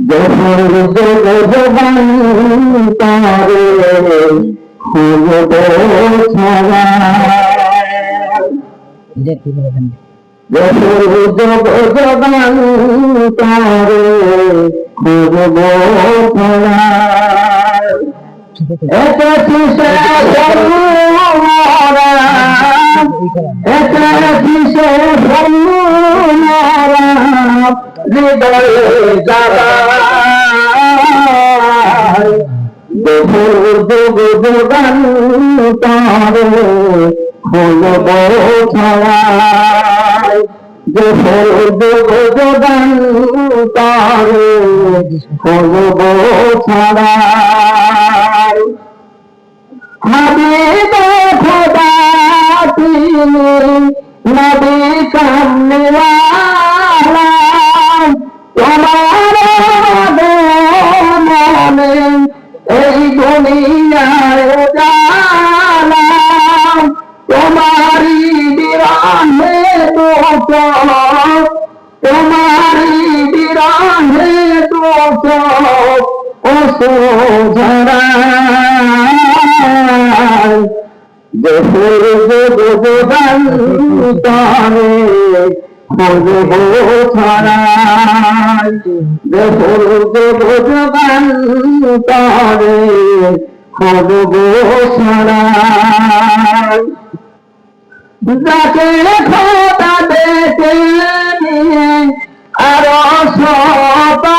যখন জবান তারে খুলব ছাড়া, যখন জবান তারে খুলব ছাড়া, এটা কিসে সর্বমারা, এটা কিসে সর্বমারা, হৃদয়ে যারা জবান তারে খুলব ছাড়া, জবান তারে খুলব ছাড়া। হাবিবে খোদা তিনি নবী কামনেওয়ালা, তোমার মনে এই দুনিয়ায় জানা, তোমারি বিরাহে দোষ, তোমারি বিরাহে দোষ ও সোঝরা, জবান তারে খুলব ছাড়া, জবান তারে খুলব ছাড়া। যাকে খোদা দেখে নিয়ে আরো সপা